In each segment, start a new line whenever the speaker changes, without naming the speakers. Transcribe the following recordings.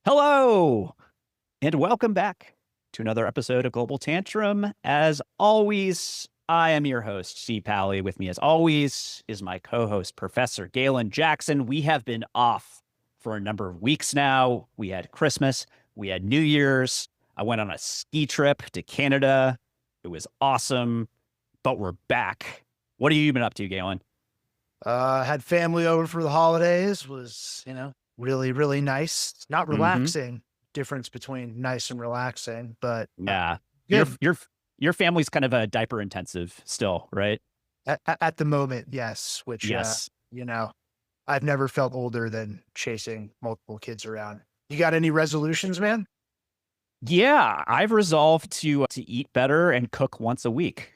Hello, and welcome back to another episode of Global Tantrum. As always, I am your host, C. Pally. With me, as always, is my co-host, Professor Galen Jackson. We have been off for a number of weeks now. We had Christmas, we had New Year's. I went on a ski trip to Canada. It was awesome, but we're back. What have you been up to, Galen?
Had family over for the holidays, was, really, really nice. Not
Mm-hmm.
relaxing, difference between nice and relaxing, but
Yeah. Your
good.
your your family's kind of a diaper intensive still, right?
At the moment, yes, which,
Yes.
you know, I've never felt older than chasing multiple kids around. You got any resolutions, man?
Yeah, I've resolved to eat better and cook once a week.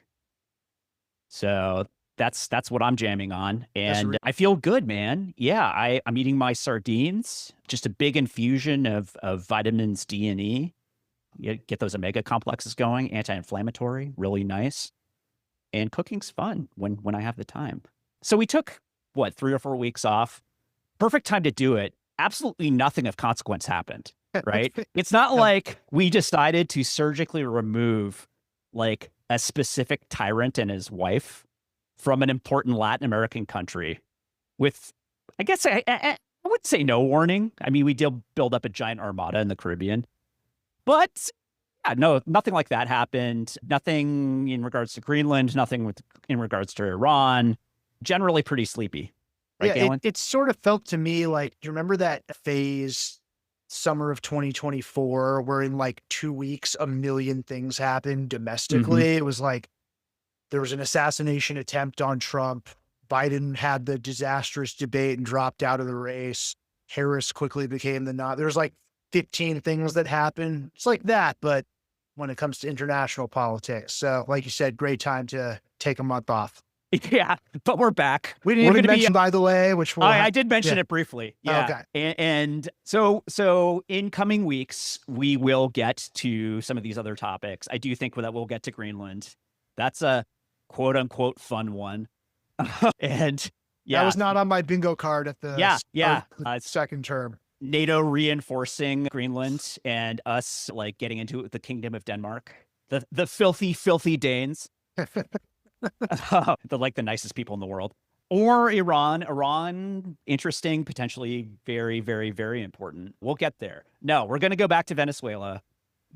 So that's what I'm jamming on,
That's
and I feel good, man. Yeah, I'm eating my sardines, just a big infusion of vitamins D and E. You get those omega complexes going, anti-inflammatory, really nice. And cooking's fun when I have the time. So we took what 3 or 4 weeks off. Perfect time to do it. Absolutely nothing of consequence happened, right? It's not
Yeah,
like we decided to surgically remove like a specific tyrant and his wife from an important Latin American country with, I guess I wouldn't say no warning. I mean, we did build up a giant armada in the Caribbean, but yeah, no, nothing like that happened. Nothing in regards to Greenland, nothing in regards to Iran. Generally pretty sleepy, right,
yeah,
Galen?
it sort of felt to me like, do you remember that phase, summer of 2024, where in like 2 weeks, a million things happened
Mm-hmm.
domestically? It was like, there was an assassination attempt on Trump. Biden had the disastrous debate and dropped out of the race. Harris quickly became the not. There's like 15 things that happen. It's like that, but when it comes to international politics. So, like you said, great time to take a month off.
Yeah, but we're back.
We didn't
We're
even
going to be
mention, by the way, which we'll
I
have.
did mention
Yeah.
it briefly. Yeah.
Okay.
And so in coming weeks, we will get to some of these other topics. I do think that we'll get to Greenland. That's a quote unquote fun one. And
That
yeah,
was not on my bingo card at the
yeah,
start
yeah.
of the second term.
NATO reinforcing Greenland and us like getting into the Kingdom of Denmark. The filthy, filthy Danes. The like the nicest people in the world. Or Iran. Iran, interesting, potentially very, very, very important. We'll get there. No, we're going to go back to Venezuela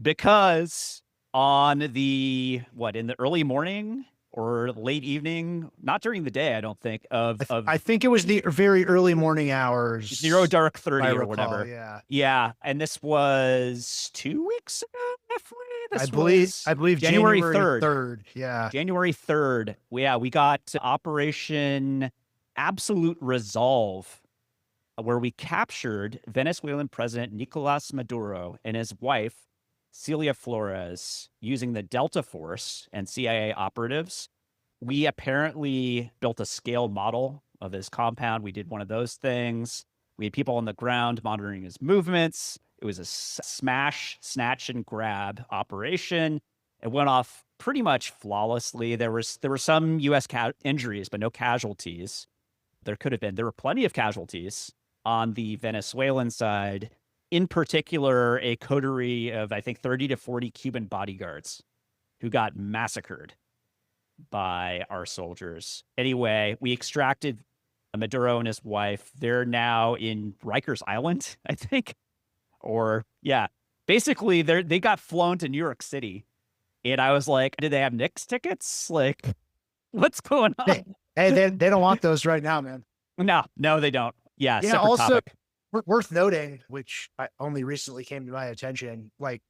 because on the what in the early morning or late evening, not during the day, I don't think
I
of
think it was the very early morning
zero
hours,
dark
if I
30 or
recall.
whatever.
Yeah.
Yeah, and this was 2 weeks ago. Roughly.
I
This
believe
was
I believe
January
January
3rd.
3rd. Yeah.
January 3rd. Yeah, we got Operation Absolute Resolve, where we captured Venezuelan President Nicolas Maduro and his wife, Celia Flores, using the Delta Force and CIA operatives. We apparently built a scaled model of his compound. We did one of those things. We had people on the ground monitoring his movements. It was a smash, snatch, and grab operation. It went off pretty much flawlessly. There were some U.S. injuries, but no casualties. There were plenty of casualties on the Venezuelan side. In particular, a coterie of I think 30 to 40 Cuban bodyguards who got massacred by our soldiers. Anyway, we extracted Maduro and his wife. They're now in Rikers Island, I think. Or yeah, basically they got flown to New York City. And I was like, did they have Knicks tickets? Like, what's going
Hey,
on?
hey, they don't want those right now, man.
No, no, they don't. Yeah,
Yeah.
separate
Also,
topic.
worth noting, which I only recently came to my attention, like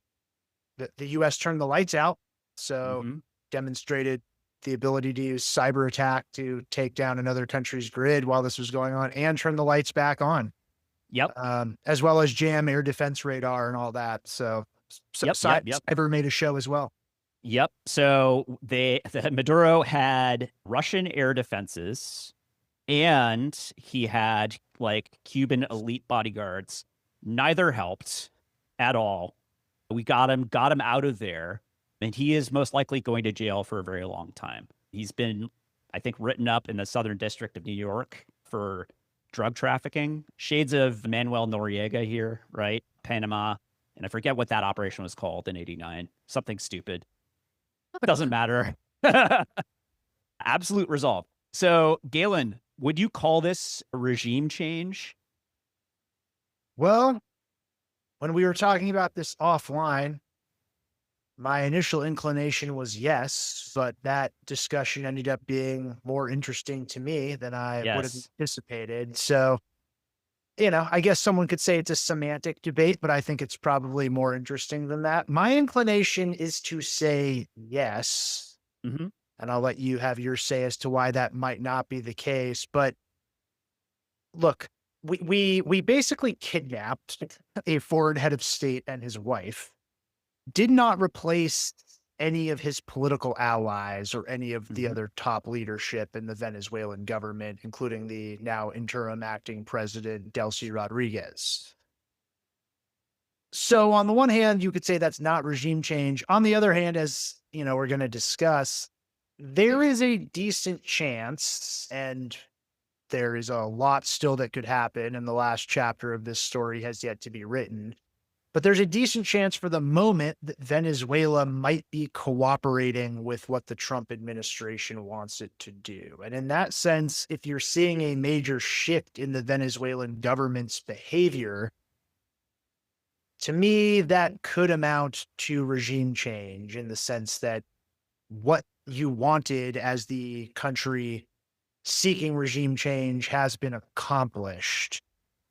the U.S. turned the lights out, so
Mm-hmm.
demonstrated the ability to use cyber attack to take down another country's grid while this was going on, and turn the lights back on,
Yep.
as well as jam air defense radar and all that. So,
Yep. Yep. Yep.
cyber made a show as well.
Yep. So the Maduro had Russian air defenses and he had like Cuban elite bodyguards. Neither helped at all. We got him out of there, and he is most likely going to jail for a very long time. He's been, I think, written up in the Southern District of New York for drug trafficking, shades of Manuel Noriega here, right? Panama. And I forget what that operation was called in 89. Something stupid. Doesn't matter. Absolute resolve. So, Galen, would you call this a regime change?
Well, when we were talking about this offline, my initial inclination was yes, but that discussion ended up being more interesting to me than I would have
Yes.
anticipated. So, I guess someone could say it's a semantic debate, but I think it's probably more interesting than that. My inclination is to say yes,
Hmm.
and I'll let you have your say as to why that might not be the case. But look, we basically kidnapped a foreign head of state and his wife, did not replace any of his political allies or any of the
Hmm.
other top leadership in the Venezuelan government, including the now interim acting president, Delcy Rodriguez. So, on the one hand, you could say that's not regime change. On the other hand, as we're going to discuss, there is a decent chance, and there is a lot still that could happen, and the last chapter of this story has yet to be written. But there's a decent chance for the moment that Venezuela might be cooperating with what the Trump administration wants it to do. And in that sense, if you're seeing a major shift in the Venezuelan government's behavior, to me, that could amount to regime change in the sense that what you wanted as the country seeking regime change has been accomplished.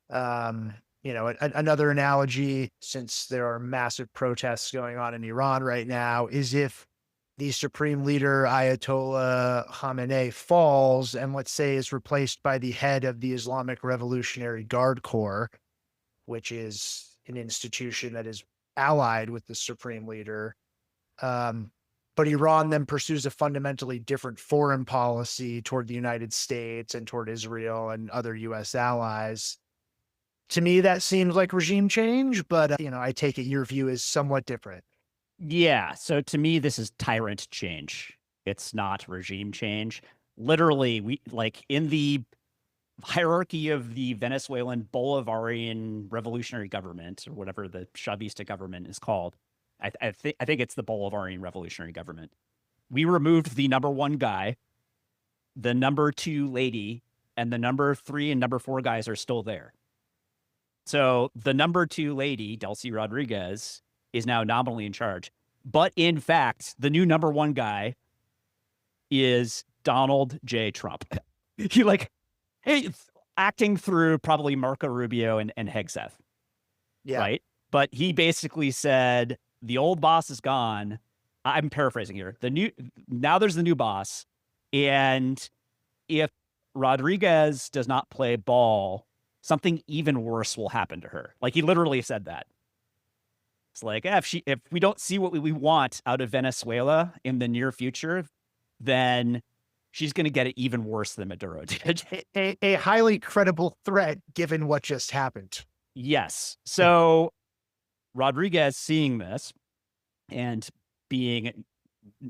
Um, Another analogy, since there are massive protests going on in Iran right now, is if the supreme leader Ayatollah Khamenei falls and let's say is replaced by the head of the Islamic Revolutionary Guard Corps, which is an institution that is allied with the supreme leader. Um, but Iran then pursues a fundamentally different foreign policy toward the United States and toward Israel and other US allies. To me, that seems like regime change, but I take it your view is somewhat different.
Yeah. So to me, this is tyrant change. It's not regime change. Literally, we like in the hierarchy of the Venezuelan Bolivarian revolutionary government, or whatever the Chavista government is called. I think it's the Bolivarian revolutionary government. We removed the number one guy, the number two lady, and the number three and number four guys are still there. So the number two lady, Delcy Rodriguez, is now nominally in charge. But in fact, the new number one guy is Donald J. Trump. He like hey, acting through probably Marco Rubio and Hegseth,
Yeah.
right? But he basically said the old boss is gone. I'm paraphrasing here. The new now there's the new boss, and if Rodriguez does not play ball, something even worse will happen to her. Like he literally said that. It's like if we don't see what we want out of Venezuela in the near future, then she's going to get it even worse than Maduro did.
A highly credible threat given what just happened.
Yes. So Rodriguez, seeing this and being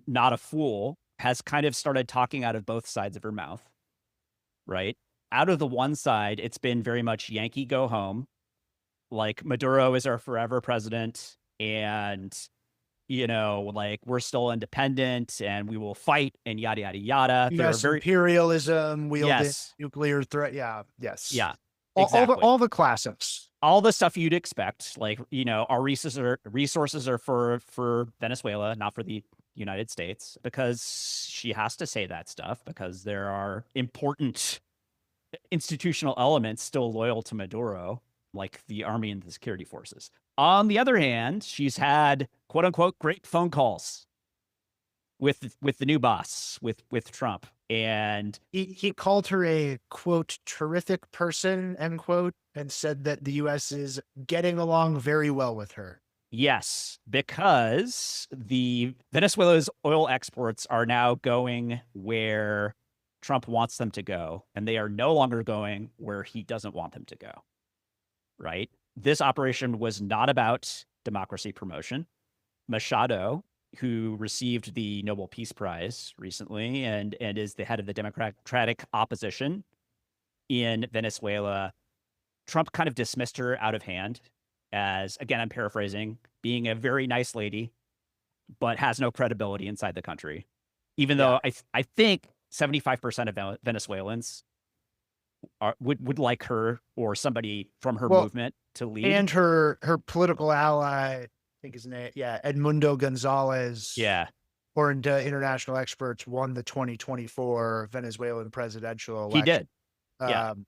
not a fool, has kind of started talking out of both sides of her mouth, right? Out of the one side, it's been very much Yankee go home. Like Maduro is our forever president. And, like we're still independent and we will fight and yada, yada, yada. They're
US
very,
imperialism, wielding
yes.
nuclear threat. Yeah. Yes.
Yeah,
All
exactly.
all the classics.
All the stuff you'd expect, like our resources are for Venezuela, not for the United States, because she has to say that stuff because there are important institutional elements still loyal to Maduro, like the army and the security forces. On the other hand, she's had quote unquote great phone calls with the new boss, with Trump, and
He called her a quote terrific person end quote and said that the US is getting along very well with her.
yes, because the Venezuela's oil exports are now going where Trump wants them to go, and they are no longer going where he doesn't want them to go. Right? This operation was not about democracy promotion. Machado, who received the Nobel Peace Prize recently and is the head of the Democratic opposition, in Venezuela, Trump kind of dismissed her out of hand as, again, I'm paraphrasing, being a very nice lady, but has no credibility inside the country. Even
Yeah.
though I think 75% of Venezuelans would like her or somebody from her
Well,
movement to lead.
and her political ally, I think his name, yeah, Edmundo Gonzalez,
Yeah,
according to international experts, won the 2024 Venezuelan presidential
he
election.
did. Yeah.
Um,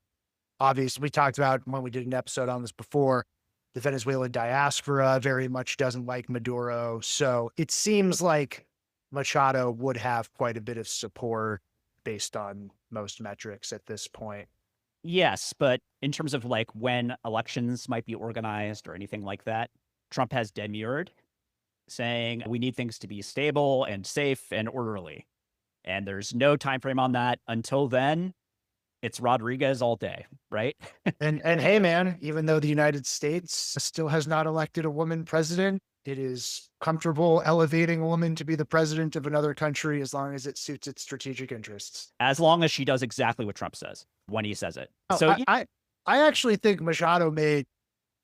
Obviously, we talked about when we did an episode on this before, the Venezuelan diaspora very much doesn't like Maduro. So it seems like Machado would have quite a bit of support based on most metrics at this point.
Yes, but in terms of like when elections might be organized or anything like that, Trump has demurred, saying we need things to be stable and safe and orderly. And there's no time frame on that. Until then, it's Rodriguez all day, right?
And hey, man, even though the United States still has not elected a woman president, it is comfortable elevating a woman to be the president of another country as long as it suits its strategic interests.
As long as she does exactly what Trump says when he says it.
Oh,
So
I actually think Machado made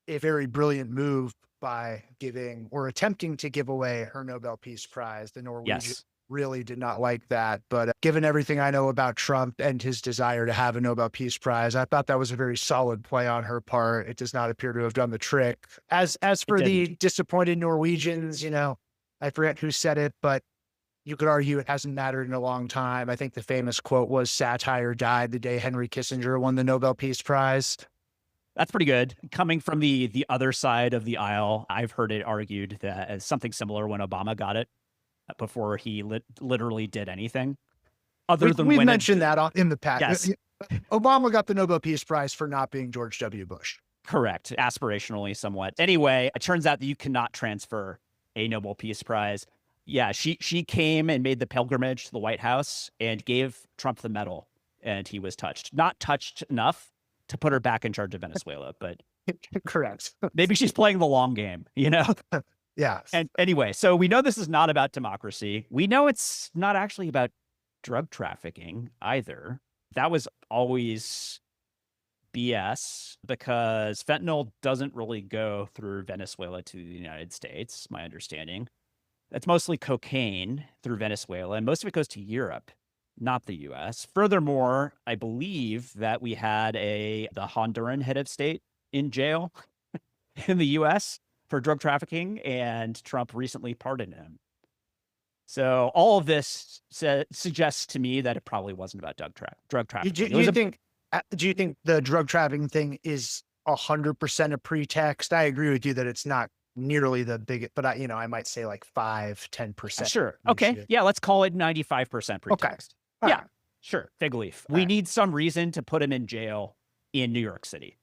a very brilliant move by giving or attempting to give away her Nobel Peace Prize. The Norwegians
yes,
really did not like that. But given everything I know about Trump and his desire to have a Nobel Peace Prize, I thought that was a very solid play on her part. It does not appear to have done the trick. As
it
for
didn't.
the disappointed Norwegians, I forget who said it, but you could argue it hasn't mattered in a long time. I think the famous quote was satire died the day Henry Kissinger won the Nobel Peace Prize.
That's pretty good. Coming from the other side of the aisle, I've heard it argued that as something similar when Obama got it before he literally did anything other than
We've
when it.
mentioned that in the past.
Yes,
Obama got the Nobel Peace Prize for not being George W. Bush.
correct. Aspirationally, somewhat. Anyway, it turns out that you cannot transfer a Nobel Peace Prize. Yeah, she came and made the pilgrimage to the White House and gave Trump the medal, and he was touched. Not touched enough to put her back in charge of Venezuela, but
Correct.
maybe she's playing the long game, you know?
Yeah.
And anyway, so we know this is not about democracy. We know it's not actually about drug trafficking either. That was always BS because fentanyl doesn't really go through Venezuela to the United States, my understanding. That's mostly cocaine through Venezuela, and most of it goes to Europe, not the US. Furthermore, I believe that we had the Honduran head of state in jail in the US for drug trafficking, and Trump recently pardoned him. So all of this suggests to me that it probably wasn't about drug trafficking.
Do you think the drug trafficking thing is 100% a pretext? I agree with you that it's not nearly the big, but I might say like 5-10%.
Sure. Okay. Yeah, let's call it 95%
Okay.
pretext.
All
Yeah,
right.
sure. Fig leaf.
All
We
right.
need some reason to put him in jail in New York City,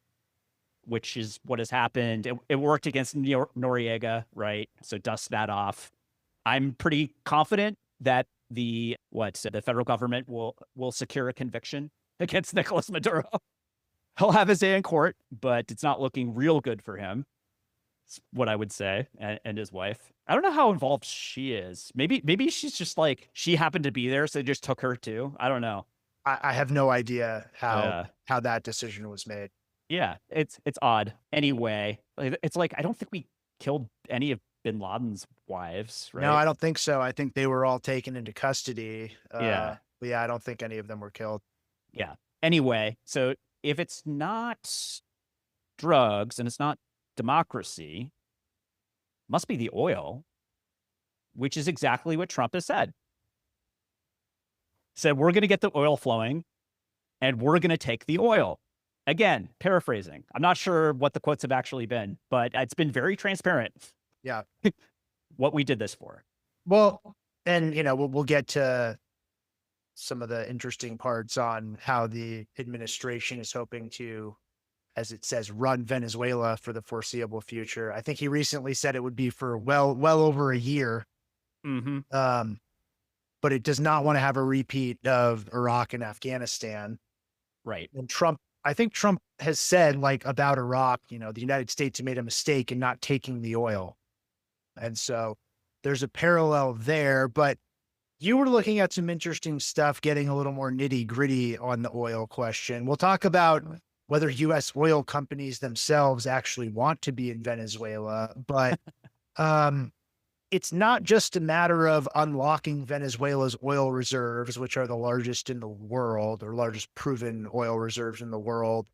which is what has happened. It worked against Noriega, right? So dust that off. I'm pretty confident that the federal government will secure a conviction against Nicolas Maduro. He'll have his day in court, but it's not looking real good for him. That's what I would say, and his wife. I don't know how involved she is. Maybe she's just like she happened to be there, so they just took her too. I don't know.
I have no idea
Uh,
how that decision was made.
yeah, it's odd. Anyway, it's like I don't think we killed any of Bin Laden's wives,
No,
right?
I don't think so. I think they were all taken into custody.
Yeah,
But yeah, I don't think any of them were killed.
yeah. Anyway, so if it's not drugs and it's not democracy, must be the oil, which is exactly what Trump has said. Said we're going to get the oil flowing and we're going to take the oil. Again, paraphrasing. I'm not sure what the quotes have actually been, but it's been very transparent
Yeah.
what we did this for.
Well, and we'll get to some of the interesting parts on how the administration is hoping to, as it says, run Venezuela for the foreseeable future. I think he recently said it would be for well over a year.
Mm-hmm.
But it does not want to have a repeat of Iraq and Afghanistan.
Right.
And I think Trump has said, like, about Iraq, the United States made a mistake in not taking the oil. And so there's a parallel there. But You were looking at some interesting stuff, getting a little more nitty gritty on the oil question. We'll talk about whether US oil companies themselves actually want to be in Venezuela, but um, it's not just a matter of unlocking Venezuela's oil reserves, which are the largest in the world or largest proven oil reserves in the world.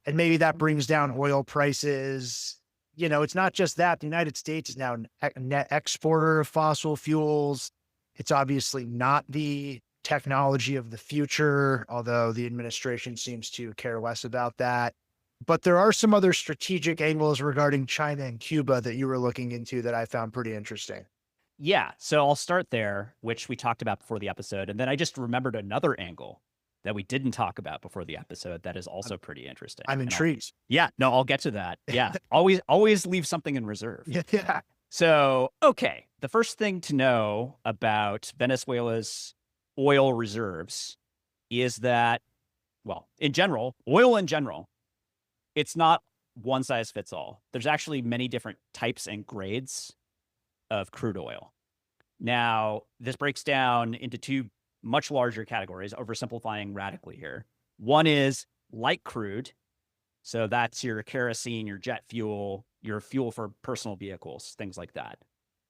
And maybe that brings down oil prices. It's not just that. The United States is now a net exporter of fossil fuels. It's obviously not the technology of the future, although the administration seems to care less about that. But there are some other strategic angles regarding China and Cuba that you were looking into that I found pretty interesting.
Yeah, so I'll start there, which we talked about before the episode, and then I just remembered another angle that we didn't talk about before the episode that is
I'm,
also pretty interesting.
I'm
And I'll
intrigued.
yeah, no, I'll get to that. Yeah, always leave something in reserve.
Yeah, yeah.
So, okay, the first thing to know about Venezuela's oil reserves is that, well, in general, oil in general, it's not one size fits all. There's actually many different types and grades of crude oil. Now, this breaks down into two much larger categories, oversimplifying radically here. One is light crude. So that's your kerosene, your jet fuel, your fuel for personal vehicles, things like that.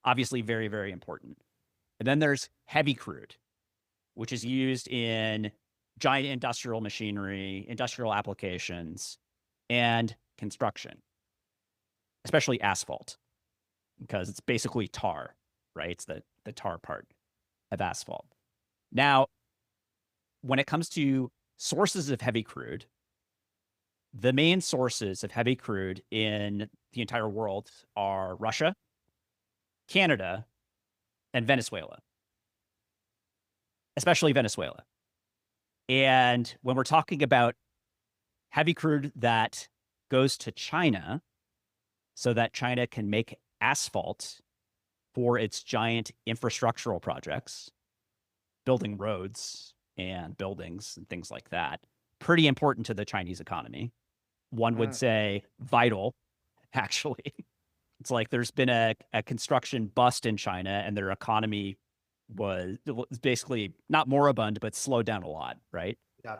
Obviously, very, very important. And then there's heavy crude, which is used in giant industrial machinery, industrial applications, and construction, especially asphalt, because it's basically tar, right? It's the tar part of asphalt. Now, when it comes to sources of heavy crude, the main sources of heavy crude in the entire world are Russia, Canada, and Venezuela, especially Venezuela. And when we're talking about heavy crude that goes to China so that China can make asphalt for its giant infrastructural projects, building roads and buildings and things like that, pretty important to the Chinese economy. One would say vital, actually. It's like there's been a construction bust in China and their economy was basically not moribund, but slowed down a lot, right?
Yeah.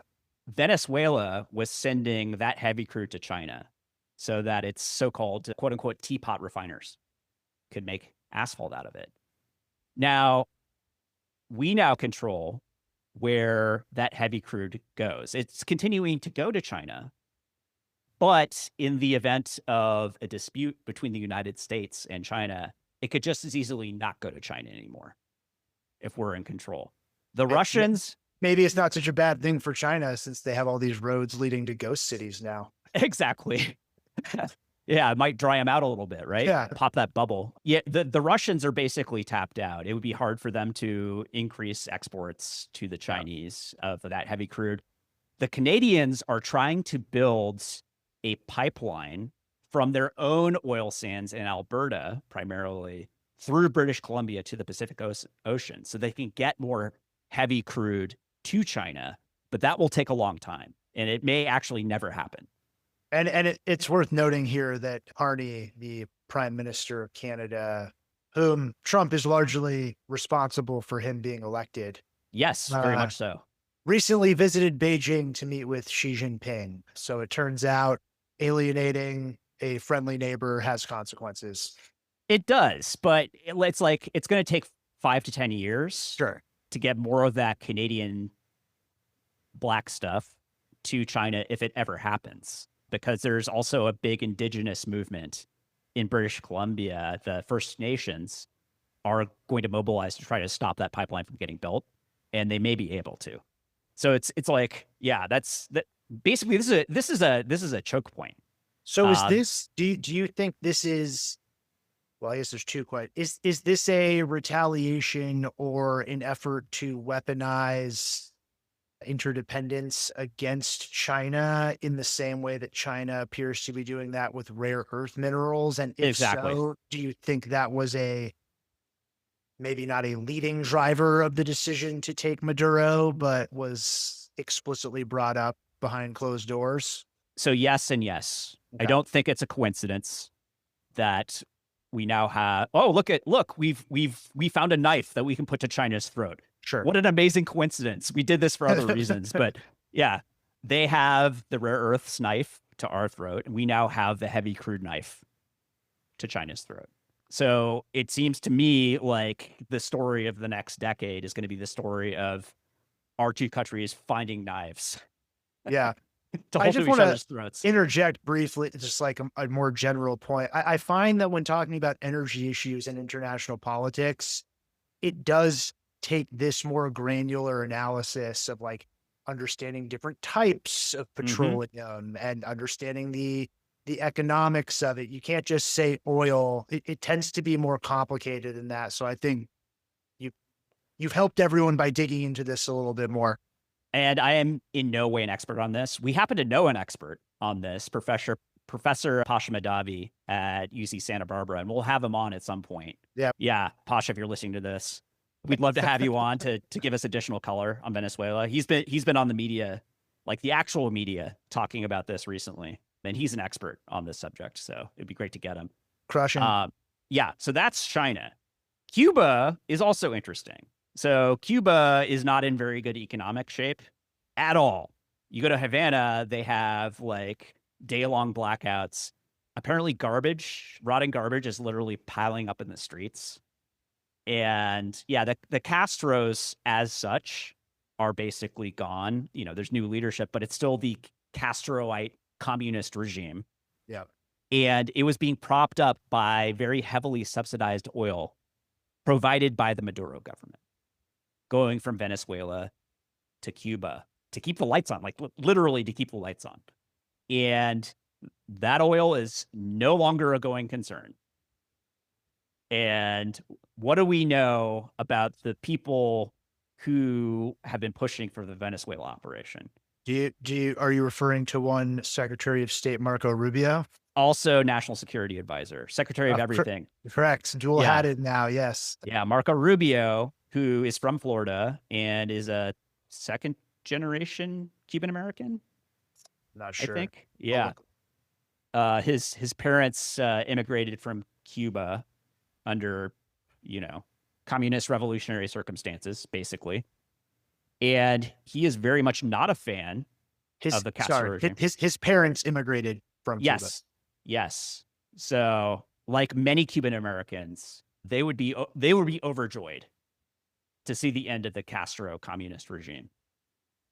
Venezuela was sending that heavy crude to China so that its so-called quote unquote teapot refiners could make asphalt out of it. Now, we now control where that heavy crude goes. It's continuing to go to China, but in the event of a dispute between the United States and China, it could just as easily not go to China anymore if we're in control. The Russians,
Maybe it's not such a bad thing for China since they have all these roads leading to ghost cities now.
exactly. Yeah, it might dry them out a little bit, right?
Yeah.
Pop that bubble. Yeah, the Russians are basically tapped out. It would be hard for them to increase exports to the Chinese of that heavy crude. The Canadians are trying to build a pipeline from their own oil sands in Alberta, primarily through British Columbia to the Pacific Ocean, so they can get more heavy crude to China, but that will take a long time, and it may actually never happen.
And it's worth noting here that Carney, the Prime Minister of Canada, whom Trump is largely responsible for him being elected,
Yes, very much so.
recently visited Beijing to meet with Xi Jinping. So it turns out alienating a friendly neighbor has consequences.
It does, but it's like it's going to take 5 to 10 years
Sure.
to get more of that Canadian black stuff to China if it ever happens, because there's also a big indigenous movement in British Columbia. The First Nations are going to mobilize to try to stop that pipeline from getting built, and they may be able to. So it's like, yeah, that's that. Basically, this is a choke point.
So is this, do you think this is, well, I guess there's two questions. Is this a retaliation or an effort to weaponize interdependence against China in the same way that China appears to be doing that with rare earth minerals? And if
Exactly.
so, do you think that was maybe not a leading driver of the decision to take Maduro, but was explicitly brought up behind closed doors?
So yes and yes. I
Okay.
don't think it's a coincidence that we now have. Oh, look, we found a knife that we can put to China's throat.
Sure.
What an amazing coincidence. We did this for other reasons, but yeah, they have the rare earths knife to our throat, and we now have the heavy crude knife to China's throat. So it seems to me like the story of the next decade is going to be the story of our two countries finding knives
Yeah.
to
I
hold
just
to each
want to
other's throats.
interject briefly, just like a more general point. I find that when talking about energy issues and international politics, it does take this more granular analysis of like understanding different types of
Mm-hmm.
petroleum and understanding the economics of it. You can't just say oil. It tends to be more complicated than that. So I think you you've helped everyone by digging into this a little bit more.
And I am in no way an expert on this. We happen to know an expert on this, Professor Pasha Madavi at UC Santa Barbara, and we'll have him on at some point.
Yeah.
Yeah, Pasha, if you're listening to this, we'd love to have you on to give us additional color on Venezuela. He's been on the media, like the actual media, talking about this recently, and he's an expert on this subject. So it'd be great to get him.
Crushing.
Um, yeah, so that's China. Cuba is also interesting. So Cuba is not in very good economic shape at all. You go to Havana, they have like day-long blackouts. Apparently rotting garbage is literally piling up in the streets. And yeah, the Castros as such are basically gone. You know, there's new leadership, but it's still the Castroite communist regime.
Yeah.
And it was being propped up by very heavily subsidized oil provided by the Maduro government, going from Venezuela to Cuba to keep the lights on, like literally to keep the lights on. And that oil is no longer a going concern. And what do we know about the people who have been pushing for the Venezuela operation?
Are you referring to one Secretary of State Marco Rubio?
Also, National Security Advisor, Secretary of Everything.
Correct. Dual
Yeah.
hatted now. Yes.
Yeah. Marco Rubio, who is from Florida and is a second generation Cuban American,
Not
I
sure.
think. Yeah. His parents immigrated from Cuba under, you know, communist revolutionary circumstances, basically. And he is very much not a fan of the Castro regime.
His parents immigrated from Cuba.
Yes. So, like many Cuban Americans, they would be overjoyed to see the end of the Castro communist regime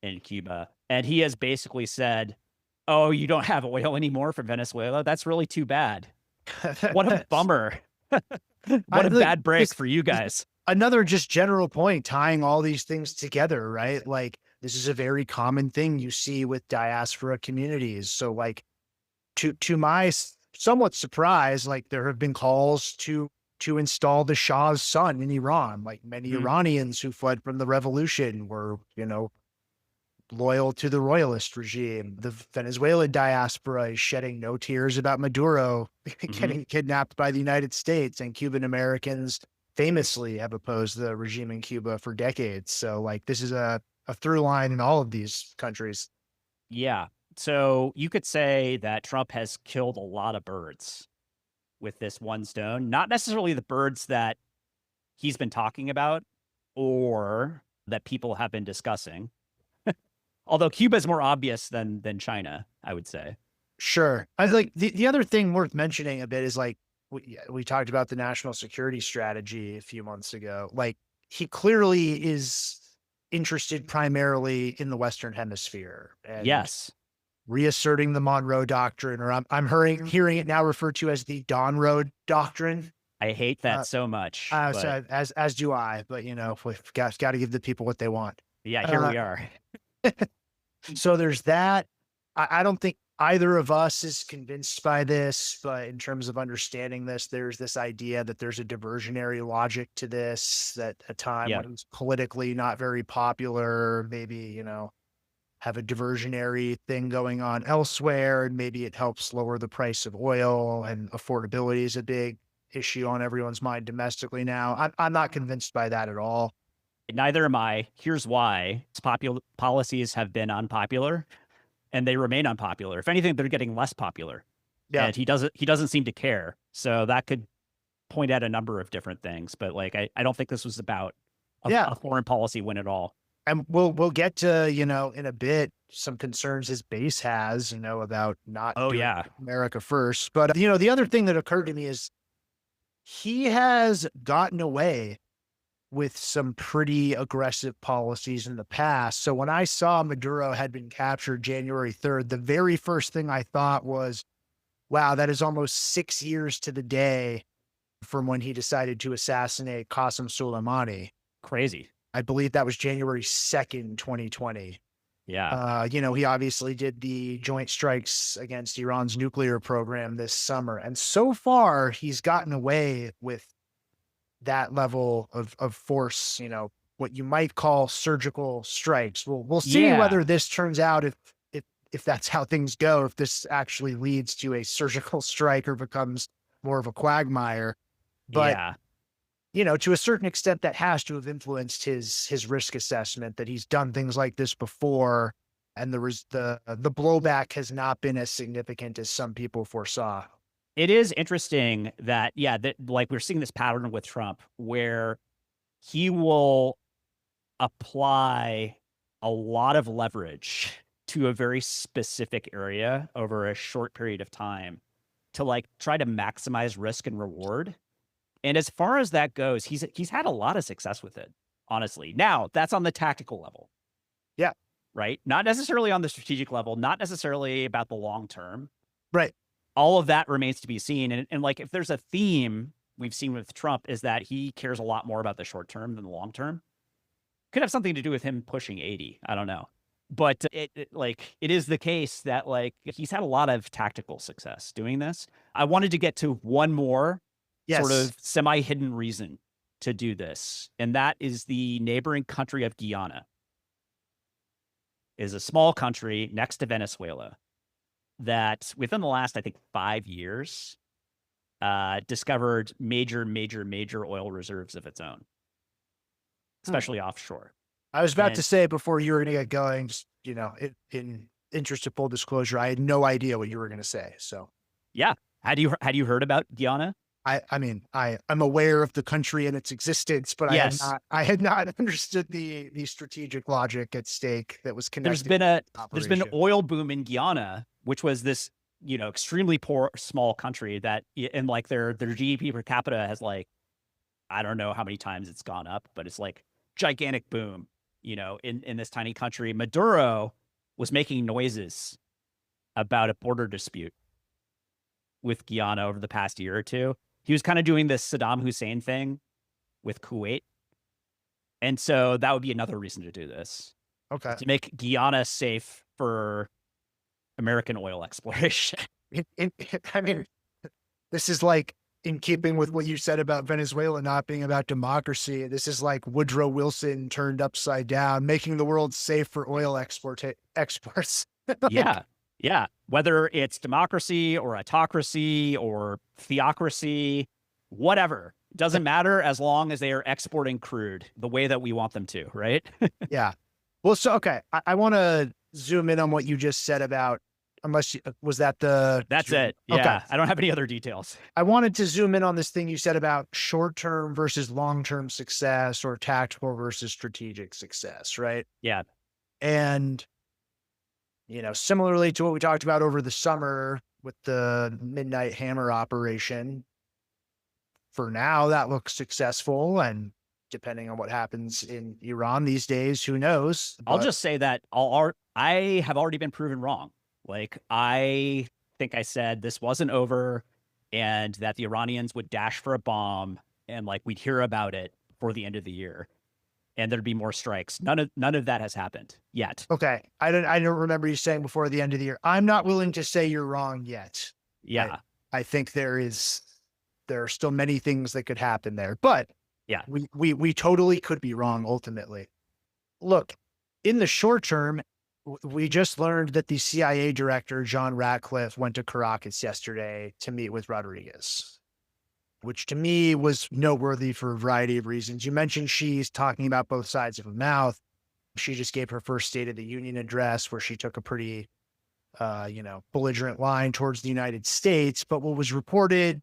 in Cuba. And he has basically said, "Oh, you don't have oil anymore from Venezuela? That's really too bad. What a bummer. What a bad break for you guys."
Another just general point tying all these things together, right? Like this is a very common thing you see with diaspora communities. So like to my somewhat surprise, like there have been calls to install the Shah's son in Iran. Like many Iranians who fled from the revolution were, you know, loyal to the royalist regime. The Venezuela diaspora is shedding no tears about Maduro getting kidnapped by the United States, and Cuban Americans famously have opposed the regime in Cuba for decades. So like this is a through line in all of these countries.
Yeah. So you could say that Trump has killed a lot of birds with this one stone, not necessarily the birds that he's been talking about or that people have been discussing. Although Cuba is more obvious than China, I would say.
Sure. I like the other thing worth mentioning a bit is like we talked about the national security strategy a few months ago. Like he clearly is interested primarily in the Western Hemisphere and
Yes.
reasserting the Monroe Doctrine, or I'm hearing it now referred to as the Don Road Doctrine.
I hate that so much.
So as do I, but you know, we've got to give the people what they want.
Yeah, here we are.
So there's that. I don't think either of us is convinced by this, but in terms of understanding this, there's this idea that there's a diversionary logic to this, that a time when it's politically not very popular, maybe, you know, have a diversionary thing going on elsewhere, and maybe it helps lower the price of oil, and affordability is a big issue on everyone's mind domestically now. I'm not convinced by that at all.
Neither am I. Here's why. Policies have been unpopular and they remain unpopular. If anything, they're getting less popular. Yeah. And he doesn't seem to care. So that could point at a number of different things. But like I don't think this was about
Yeah.
a foreign policy win at all.
And we'll get to, in a bit, some concerns his base has, about not
Oh
doing
yeah,
America first. But, the other thing that occurred to me is he has gotten away with some pretty aggressive policies in the past. So when I saw Maduro had been captured January 3rd, the very first thing I thought was, wow, that is almost 6 years to the day from when he decided to assassinate Qasem Soleimani.
crazy.
I believe that was January 2nd, 2020.
Yeah,
He obviously did the joint strikes against Iran's nuclear program this summer. And so far, he's gotten away with that level of force, what you might call surgical strikes. We'll see
yeah,
whether this turns out if that's how things go, if this actually leads to a surgical strike or becomes more of a quagmire. But
yeah.
to a certain extent, that has to have influenced his risk assessment that he's done things like this before, and the blowback has not been as significant as some people foresaw.
It is interesting that, yeah, that like we're seeing this pattern with Trump where he will apply a lot of leverage to a very specific area over a short period of time to like try to maximize risk and reward. And as far as that goes, he's had a lot of success with it, honestly. Now, that's on the tactical level,
Yeah,
right? Not necessarily on the strategic level, not necessarily about the long term.
right.
All of that remains to be seen. And like, if there's a theme we've seen with Trump is that he cares a lot more about the short term than the long term. Could have something to do with him pushing 80. I don't know. But it is the case that like he's had a lot of tactical success doing this. I wanted to get to one more sort
Yes.
of semi-hidden reason to do this, and that is the neighboring country of Guyana. Is a small country next to Venezuela that within the last, I think, 5 years, discovered major oil reserves of its own,
Hmm.
especially offshore.
I was about
And
to say before you were going to get going, just, in interest of full disclosure, I had no idea what you were going to say. So
yeah, had you heard about Guyana?
I'm aware of the country and its existence, but
Yes,
I had not understood the strategic logic at stake that was
there's
connected
been
to
a
the
there's been an
operation.
oil boom in Guyana, which was this extremely poor small country that and like their GDP per capita has like I don't know how many times it's gone up, but it's like gigantic boom, in this tiny country. Maduro was making noises about a border dispute with Guyana over the past year or two. He was kind of doing this Saddam Hussein thing with Kuwait. And so that would be another reason to do this,
Okay.
to make Guyana safe for American oil exploration.
I mean, this is like in keeping with what you said about Venezuela not being about democracy. This is like Woodrow Wilson turned upside down, making the world safe for oil exports. Like,
Yeah. Yeah. Whether it's democracy or autocracy or theocracy, whatever, doesn't matter as long as they are exporting crude the way that we want them to, right?
yeah. Well, so okay, I want to zoom in on what you just said about was that the
That's it.
okay.
Yeah. I don't have any other details.
I wanted to zoom in on this thing you said about short-term versus long-term success or tactical versus strategic success, right?
Yeah.
And similarly to what we talked about over the summer with the Midnight Hammer operation, for now that looks successful, and depending on what happens in Iran these days, who knows?
I'll
But
just say that I have already been proven wrong. Like, I think I said this wasn't over and that the Iranians would dash for a bomb and like we'd hear about it before the end of the year and there'd be more strikes. None of that has happened yet.
okay, I don't remember you saying before the end of the year. I'm not willing to say you're wrong yet. I
Yeah.
I think there are still many things that could happen there, but
Yeah.
we totally could be wrong ultimately. Look, in the short term, we just learned that the CIA director, John Ratcliffe, went to Caracas yesterday to meet with Rodriguez, which to me was noteworthy for a variety of reasons. You mentioned she's talking about both sides of a mouth. She just gave her first State of the Union address where she took a pretty, belligerent line towards the United States. But what was reported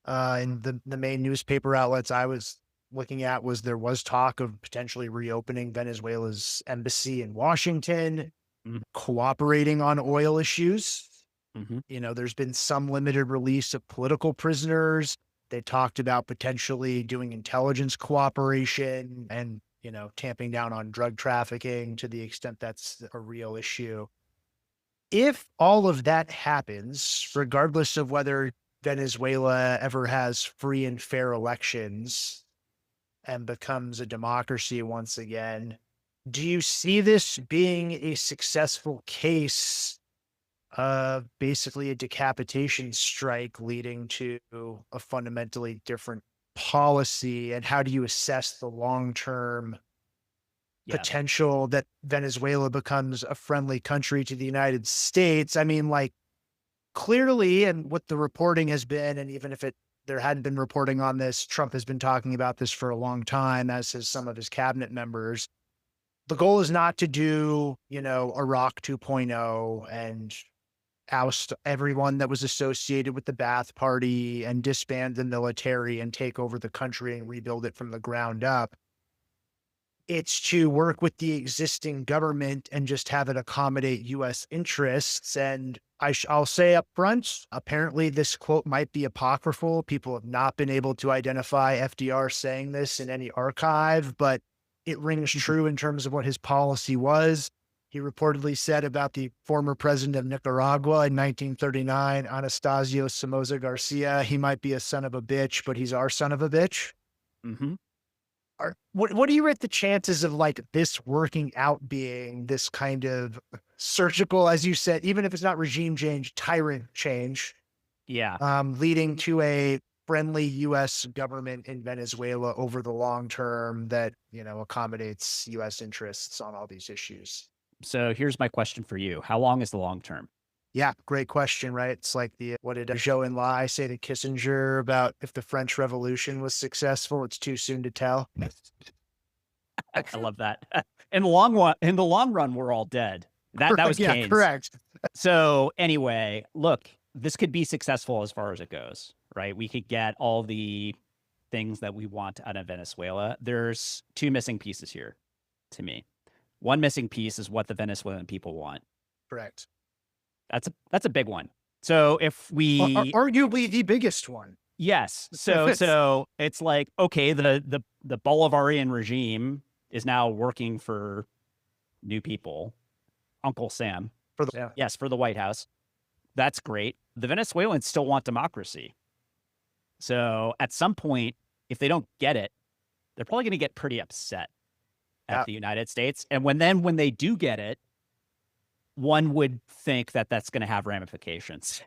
in the main newspaper outlets I was looking at was there was talk of potentially reopening Venezuela's embassy in Washington,
Mhm.
cooperating on oil issues.
Mhm.
You know, there's been some limited release of political prisoners. They talked about potentially doing intelligence cooperation and, you know, tamping down on drug trafficking to the extent that's a real issue. If all of that happens, regardless of whether Venezuela ever has free and fair elections and becomes a democracy once again, do you see this being a successful case of basically a decapitation strike leading to a fundamentally different policy? And how do you assess the long term
Yeah.
potential that Venezuela becomes a friendly country to the United States? I mean, like, clearly, and what the reporting has been, and even if there hadn't been reporting on this, Trump has been talking about this for a long time, as has some of his cabinet members. The goal is not to do, you know, Iraq 2.0 and oust everyone that was associated with the Ba'ath Party and disband the military and take over the country and rebuild it from the ground up. It's to work with the existing government and just have it accommodate US interests. And I'll say up front, apparently this quote might be apocryphal. People have not been able to identify FDR saying this in any archive, but it rings
Mhm.
true in terms of what his policy was. He reportedly said about the former president of Nicaragua in 1939, Anastasio Somoza Garcia, he might be a son of a bitch, but he's our son of a bitch.
Mhm.
What do you rate the chances of, like, this working out being this kind of surgical, as you said, even if it's not regime change, tyrant change,
Yeah.
leading to a friendly US government in Venezuela over the long term that, you know, accommodates US interests on all these issues?
So here's my question for you. How long is the long term?
Yeah, great question, right? It's like the what did Zhou Enlai say to Kissinger about if the French Revolution was successful, it's too soon to tell.
I love that. In the long run, we're all dead. That
Correct.
was
Yeah,
Keynes.
correct.
So anyway, look, this could be successful as far as it goes, right? We could get all the things that we want out of Venezuela. There's two missing pieces here to me. One missing piece is what the Venezuelan people want.
Correct.
That's a big one. So if we
Arguably the biggest one.
yes, so it's like okay, the Bolivarian regime is now working for new people, Uncle Sam.
For the yeah.
Yes, for the White House. That's great. The Venezuelans still want democracy. So at some point, if they don't get it, they're probably going to get pretty upset at
Yeah.
the United States. And when they do get it, one would think that that's going to have ramifications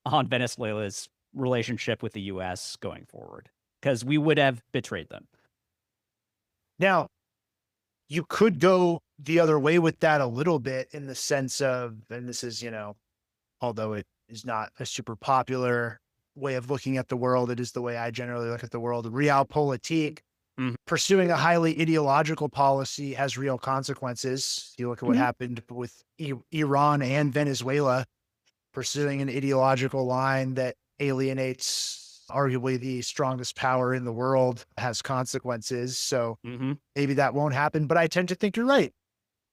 on Venezuela's relationship with the US going forward because we would have betrayed them.
Now, you could go the other way with that a little bit in the sense of, and this is, you know, although it is not a super popular way of looking at the world, it is the way I generally look at the world. Realpolitik,
Mhm.
pursuing a highly ideological policy has real consequences. You look at what
Mhm.
happened with Iran and Venezuela, pursuing an ideological line that alienates arguably the strongest power in the world has consequences. So
Mhm.
maybe that won't happen, but I tend to think you're right.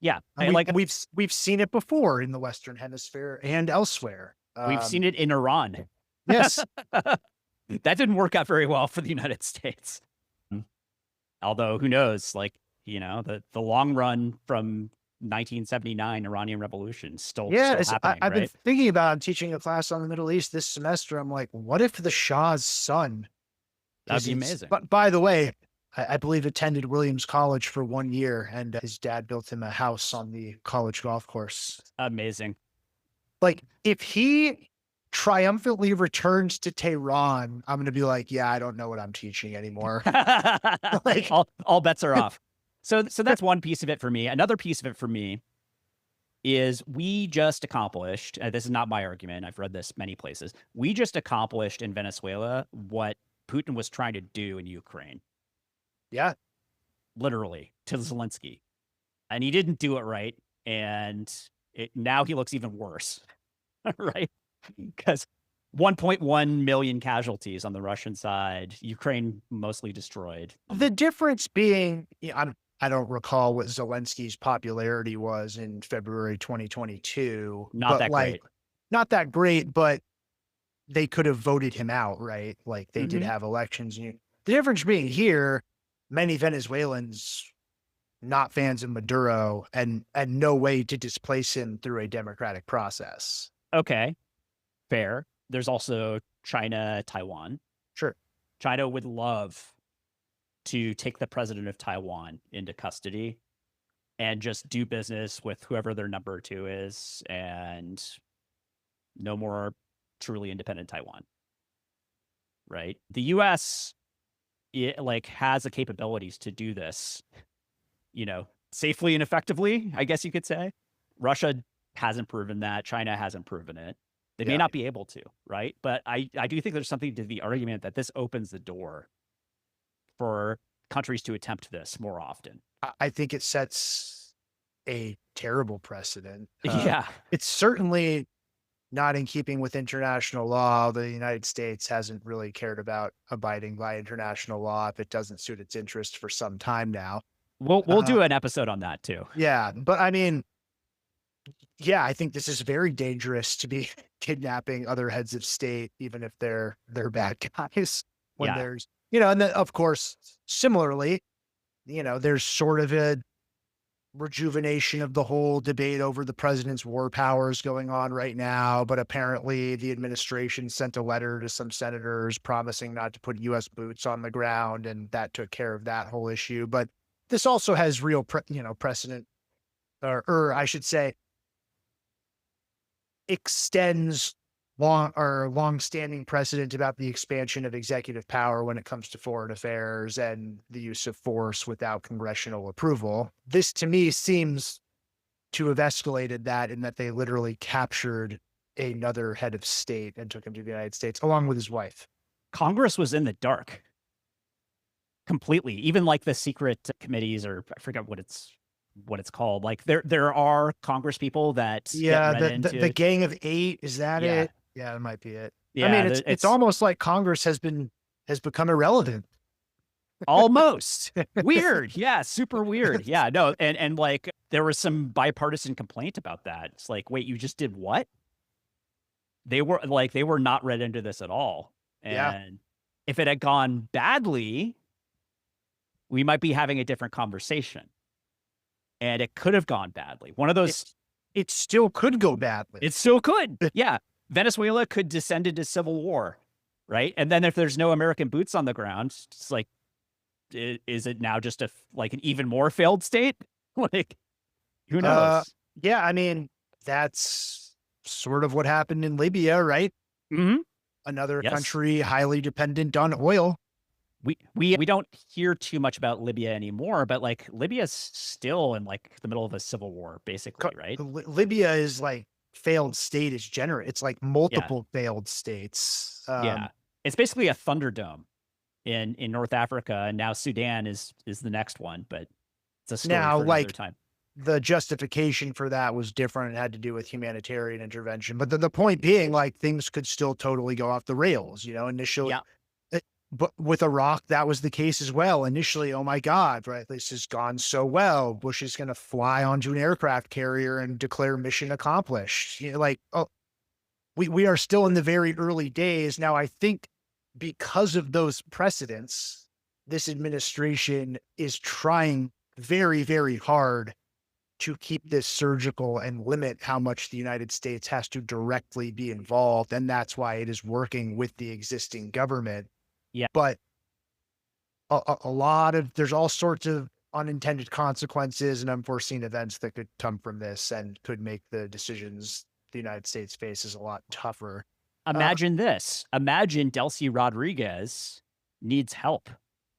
Yeah,
And
and like
we've seen it before in the Western Hemisphere and elsewhere.
we've seen it in Iran.
Yes,
That didn't work out very well for the United States. Mm. Although who knows, like, the long run from 1979 Iranian Revolution
yeah.
still happening,
I've been
right?
thinking about. I'm teaching a class on the Middle East this semester. I'm like, what if the Shah's son,
That'd
because
be
he's,
amazing.
but by the way, I believe attended Williams College for 1 year, and his dad built him a house on the college golf course.
Amazing.
Like, if he triumphantly returns to Tehran, I'm gonna be like, yeah, I don't know what I'm teaching anymore. Like,
All bets are off. So that's one piece of it for me. Another piece of it for me is we just accomplished, this is not my argument, I've read this many places. We just accomplished in Venezuela what Putin was trying to do in Ukraine,
yeah,
literally to Zelensky. And he didn't do it right. And now he looks even worse, right? Because 1.1 million casualties on the Russian side. Ukraine mostly destroyed.
The difference being, I don't recall what Zelensky's popularity was in February 2022,
Not
but
that
like
great.
not that great, but they could have voted him out, right? Like they did
Mhm.
have elections. The difference being here, many Venezuelans not fans of Maduro and no way to displace him through a democratic process.
Okay, fair. There's also China, Taiwan.
Sure.
China would love to take the president of Taiwan into custody and just do business with whoever their number two is, and no more truly independent Taiwan, right? The US like has the capabilities to do this, safely and effectively, I guess you could say. Russia hasn't proven that. China hasn't proven it. They may
Yeah.
not be able to, right? But I do think there's something to the argument that this opens the door for countries to attempt this more often.
I think it sets a terrible precedent.
Yeah.
It's certainly not in keeping with international law. The United States hasn't really cared about abiding by international law if it doesn't suit its interest for some time now.
We'll
Uh,
do an episode on that too.
yeah, but I mean, yeah, I think this is very dangerous to be kidnapping other heads of state, even if they're bad guys. When
Yeah.
there's, and then of course, similarly, there's sort of a rejuvenation of the whole debate over the president's war powers going on right now. But apparently, the administration sent a letter to some senators promising not to put U.S. boots on the ground, and that took care of that whole issue. But this also has real, precedent, or I should say, extends long-standing precedent about the expansion of executive power when it comes to foreign affairs and the use of force without congressional approval. This to me seems to have escalated that in that they literally captured another head of state and took him to the United States along with his wife.
Congress was in the dark completely. Even like the secret committees, or I forget what it's called. Like there are Congress people that get
Yeah,
read
the
into.
Gang of Eight, is that
Yeah.
it? Yeah, that might be it. I mean,
Yeah,
it's
it's
almost like Congress has become irrelevant.
almost weird. Yeah, super weird. Yeah, no, and like there was some bipartisan complaint about that. It's like, wait, you just did what? They were not read into this at all.
Yeah.
And if it had gone badly, we might be having a different conversation. And it could have gone badly. One of those.
It still could go badly.
It still could. Yeah. Venezuela could descend into civil war, right? And then if there's no American boots on the ground, it's like, is it now just like an even more failed state? Like, who
Uh,
knows?
yeah, I mean, that's sort of what happened in Libya, right?
Hmm.
Another
Yes.
country highly dependent on oil.
We don't hear too much about Libya anymore, but like Libya's still in like the middle of a civil war, basically, right?
Libya is like failed state is generous. It's like
Yeah.
multiple failed states.
Yeah. It's basically a Thunderdome in North Africa, and now Sudan is the next one, but it's a story
Now,
for another
like
time.
the justification for that was different. It had to do with humanitarian intervention. But the point being, like, things could still totally go off the rails, initially.
Yeah.
But with Iraq, that was the case as well. Initially, oh my God, right? This has gone so well. Bush is going to fly onto an aircraft carrier and declare mission accomplished. Like, oh, we are still in the very early days. Now, I think because of those precedents, this administration is trying very, very hard to keep this surgical and lit how much the United States has to directly be involved. And that's why it is working with the existing government.
Yeah.
But a lot of there's all sorts of unintended consequences and unforeseen events that could come from this and could make the decisions the United States faces a lot tougher.
Imagine this. Imagine Delcy Rodriguez needs help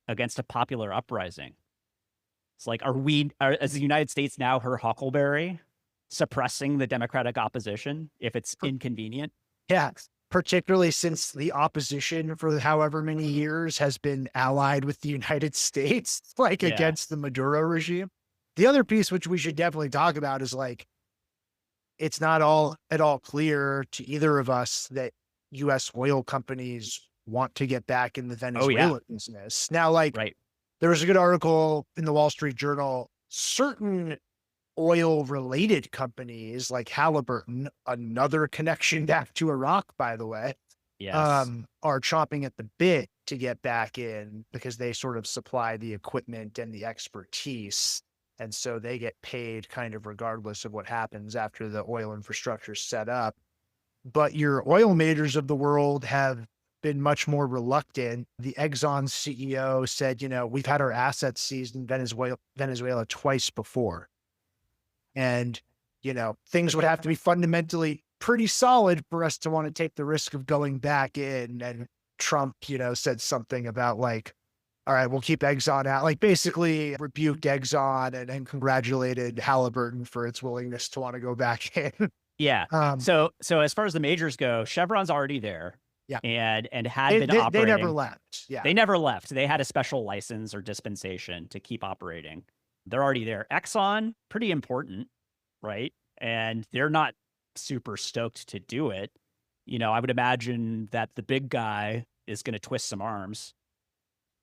against a popular uprising. It's like, is the United States now her huckleberry, suppressing the Democratic opposition if it's inconvenient?
Yeah, particularly since the opposition for however many years has been allied with the United States, like
Yeah.
against the Maduro regime. The other piece, which we should definitely talk about, is like, it's not all at all clear to either of us that US oil companies want to get back in the
Oh, yeah.
Venezuela business. Now, like,
Right.
there was a good article in the Wall Street Journal. Certain oil related companies like Halliburton, another connection back to Iraq, by the way,
Yes.
are chomping at the bit to get back in because they sort of supply the equipment and the expertise. And so they get paid kind of regardless of what happens after the oil infrastructure is set up. But your oil majors of the world have been much more reluctant. The Exxon CEO said, we've had our assets seized in Venezuela twice before. And, things would have to be fundamentally pretty solid for us to want to take the risk of going back in. And Trump, said something about like, all right, we'll keep Exxon out, like basically rebuked Exxon and congratulated Halliburton for its willingness to want to go back in.
Yeah.
um,
So as far as the majors go, Chevron's already there
yeah,
and had
they,
been
they, they never
operating.
left. Yeah.
They never left. They had a special license or dispensation to keep operating. They're already there. Exxon, pretty important, right? And they're not super stoked to do it. I would imagine that the big guy is going to twist some arms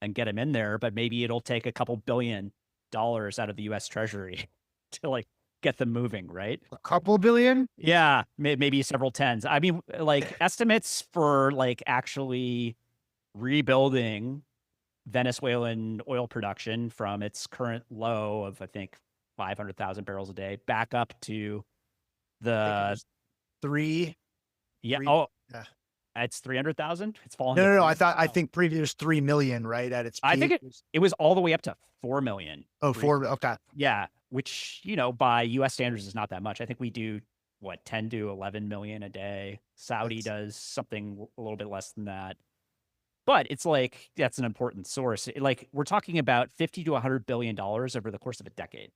and get him in there, but maybe it'll take a couple $1 billion out of the US Treasury to like get them moving, right?
A couple billion?
Yeah, maybe several tens. I mean, like estimates for like actually rebuilding Venezuelan oil production from its current low of, I think, 500,000 barrels a day back up to
I think it
the,
was three,
yeah,
three.
oh,
Yeah.
it's 300,000. It's fallen
No,
to
no, no.
three.
I
Oh,
think previous 3 million, right? At its
I think
peak.
it was all the way up to 4 million.
Oh, 4. Okay.
Yeah, which, by US standards is not that much. I think we do what, 10 to 11 million a day. Saudi
That's
does something a little bit less than that. But it's like that's an important source. Like we're talking about 50 to 100 billion dollars over the course of a decade.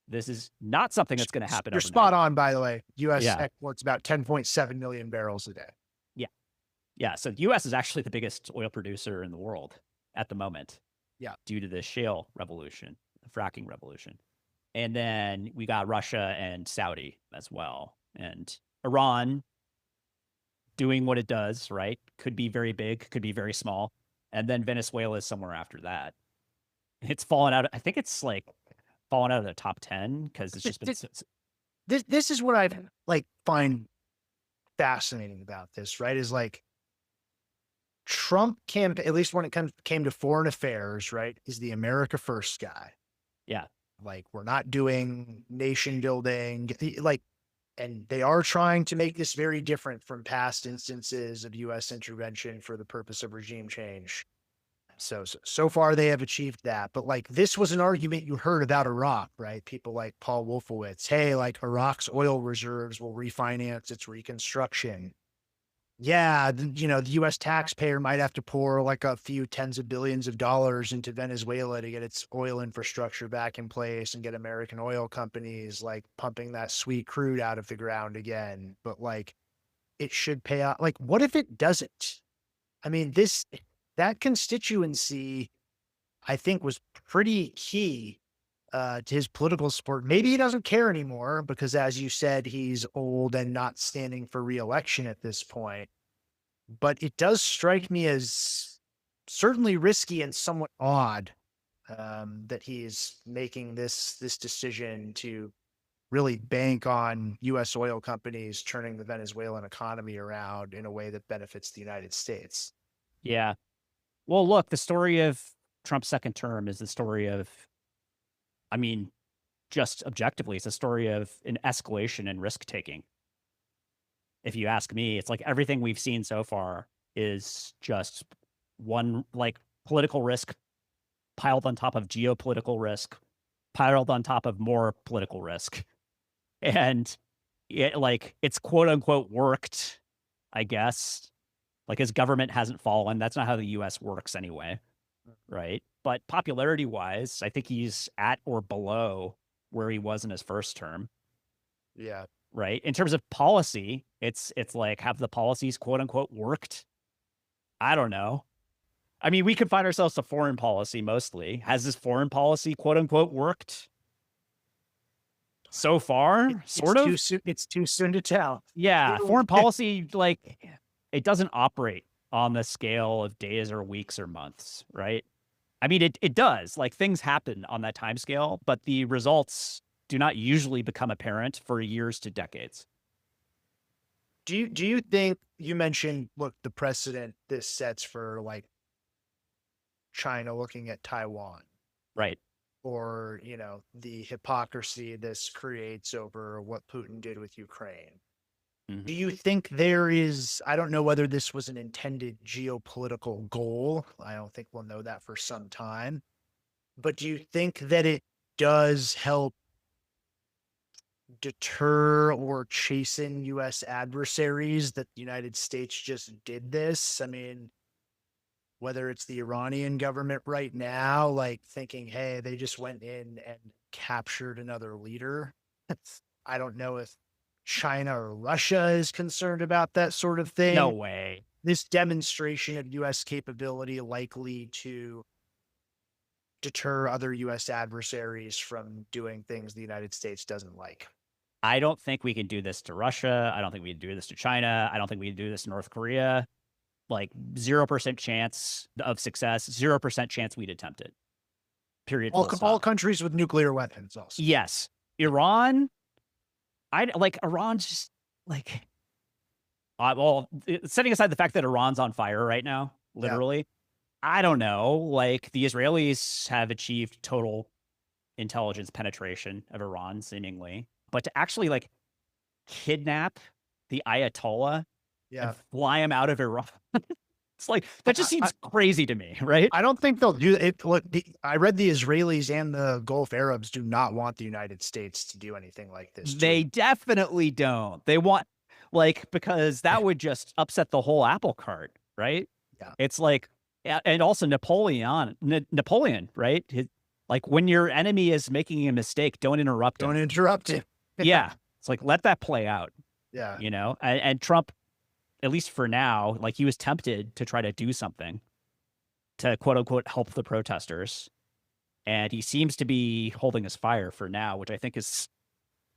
This is not something that's going to happen
You're
overnight.
spot on, by the way. US
Yeah.
exports about 10.7 million barrels a day.
Yeah. Yeah. So the US is actually the biggest oil producer in the world at the moment.
Yeah.
Due to the shale revolution, the fracking revolution. And then we got Russia and Saudi as well. And Iran doing what it does, right? Could be very big, could be very small. And then Venezuela is somewhere after that. It's fallen out. I think it's like fallen out of the top 10 because it's just been.
This is what I like find fascinating about this, right? Is like Trump campaign, at least when it came to foreign affairs, right? Is the America First guy.
Yeah.
Like we're not doing nation building, like, and they are trying to make this very different from past instances of US intervention for the purpose of regime change. So far they have achieved that. But like this was an argument you heard about Iraq, right? People like Paul Wolfowitz, hey, like Iraq's oil reserves will refinance its reconstruction. Yeah, the US taxpayer might have to pour like a few tens of billions of dollars into Venezuela to get its oil infrastructure back in place and get American oil companies like pumping that sweet crude out of the ground again. But like it should pay out. Like, what if it doesn't? I mean, that constituency, I think, was pretty key to his political support. Maybe he doesn't care anymore because, as you said, he's old and not standing for reelection at this point. But it does strike me as certainly risky and somewhat odd that he's making this decision to really bank on U.S. oil companies turning the Venezuelan economy around in a way that benefits the United States.
Yeah. Well, look, the story of Trump's second term is the story of, I mean, just objectively, it's a story of an escalation in risk taking. If you ask me, it's like everything we've seen so far is just one like political risk piled on top of geopolitical risk, piled on top of more political risk. And it's quote unquote worked, I guess. Like his government hasn't fallen. That's not how the US works anyway. Right. But popularity wise, I think he's at or below where he was in his first term.
Yeah.
Right. In terms of policy, it's like, have the policies quote unquote worked? I don't know. I mean, we confine ourselves to foreign policy mostly. Has this foreign policy quote unquote worked? So far, sort of.
It's too soon to tell.
Yeah, foreign policy, like it doesn't operate on the scale of days or weeks or months, right? I mean, it does. Like things happen on that time scale, but the results do not usually become apparent for years to decades.
Do you think you mentioned, look, the precedent this sets for like China looking at Taiwan,
Right.
or, the hypocrisy this creates over what Putin did with Ukraine.
Mhm.
Do you think there is, I don't know whether this was an intended geopolitical goal. I don't think we'll know that for some time. But do you think that it does help deter or chasten US adversaries that the United States just did this? I mean, whether it's the Iranian government right now, like thinking, hey, they just went in and captured another leader. I don't know if China or Russia is concerned about that sort of
No
thing.
way.
This demonstration of US capability likely to deter other US adversaries from doing things the United States doesn't like.
I don't think we can do this to Russia. I don't think we can do this to China. I don't think we can do this to North Korea. Like 0% chance of success, 0% chance we'd attempt it. Period. Full
All
stop.
countries with nuclear weapons also.
Yes. Iran, I like Iran's just like, well, setting aside the fact that Iran's on fire right now,
Yeah.
literally, I don't know. Like the Israelis have achieved total intelligence penetration of Iran, seemingly, but to actually like kidnap the Ayatollah and
Yeah.
fly him out of Iran, it's like that just
I
seems crazy to me, right?
I don't think they'll do it. Look, I read the Israelis and the Gulf Arabs do not want the United States to do anything like this to
They
it.
definitely don't. They want like because that would just upset the whole apple cart, right?
Yeah.
It's like and also Napoleon, right? Like when your enemy is making a mistake, don't interrupt
Don't
him.
interrupt him.
Yeah. It's like let that play out,
Yeah.
And Trump, at least for now, like he was tempted to try to do something to quote unquote help the protesters. And he seems to be holding his fire for now, which I think is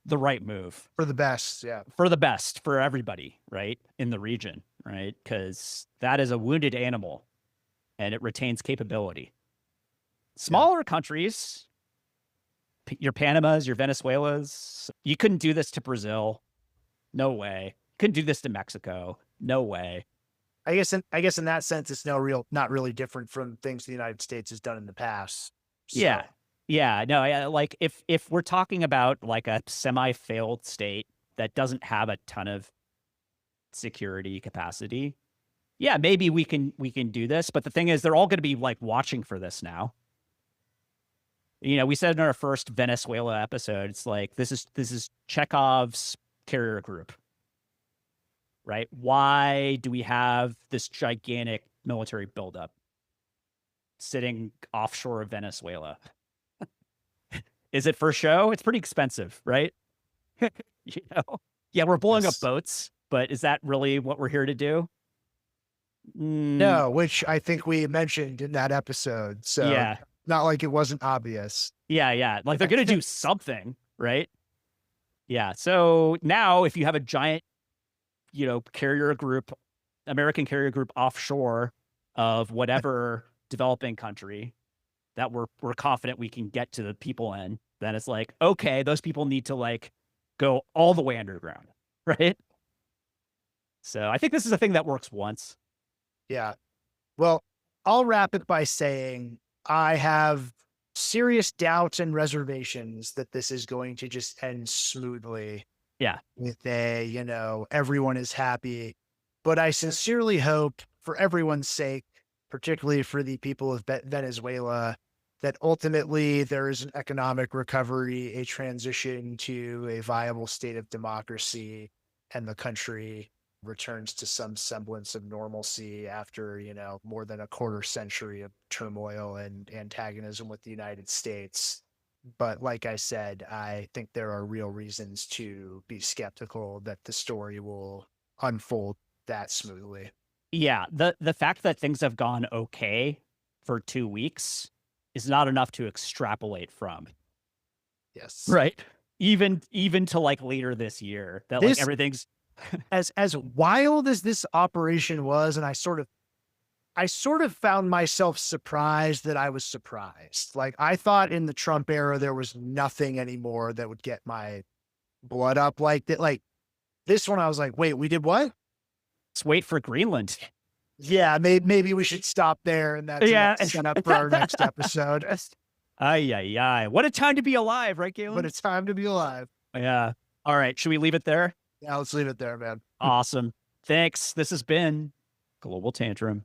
the right move
For the best. Yeah.
for the best for everybody, right? In the region, right? Because that is a wounded animal and it retains capability.
Yeah.
Smaller countries, your Panamas, your Venezuelas, you couldn't do this to Brazil. No way. Couldn't do this to Mexico. No way.
I guess in that sense, it's not really different from things the United States has done in the past.
Yeah.
So
Yeah. No, like if we're talking about like a semi-failed state that doesn't have a ton of security capacity, yeah, maybe we can do this. But the thing is, they're all going to be like watching for this now. We said in our first Venezuela episode, it's like this is Chekhov's carrier group, right? Why do we have this gigantic military buildup sitting offshore of Venezuela? Is it for show? It's pretty expensive, right? you know, yeah, we're blowing up
yes.
boats, but is that really what we're here to do? Mm,
No, which I think we mentioned in that episode. So
yeah,
not like it wasn't obvious.
yeah. Like they're gonna do something, right? Yeah. So now, if you have a giant, carrier group, American carrier group offshore of whatever developing country that we're confident we can get to the people in, then it's like, okay, those people need to like go all the way underground, right? So I think this is a thing that works once.
Yeah. Well, I'll wrap it by saying I have serious doubts and reservations that this is going to just end smoothly
Yeah.
with everyone is happy. But I sincerely hope, for everyone's sake, particularly for the people of Venezuela, that ultimately there is an economic recovery, a transition to a viable state of democracy, and the country returns to some semblance of normalcy after, more than a quarter century of turmoil and antagonism with the United States. But like I said, I think there are real reasons to be skeptical that the story will unfold that smoothly.
Yeah. The fact that things have gone okay for 2 weeks is not enough to extrapolate from.
Yes.
Right. Even to like later this year that like
This
everything's
as wild as this operation was, and I sort of found myself surprised that I was surprised. Like, I thought in the Trump era, there was nothing anymore that would get my blood up like that. Like, this one, I was like, wait, we did what?
Let's wait for Greenland.
Yeah, maybe we should stop there, and that's
Yeah.
enough to set up for our next episode.
Ay, ay, ay. What a time to be alive, right,
But
Galen?
it's time to be alive.
Yeah. All right. Should we leave it there?
Yeah, let's leave it there, man.
Awesome. Thanks. This has been Global Tantrum.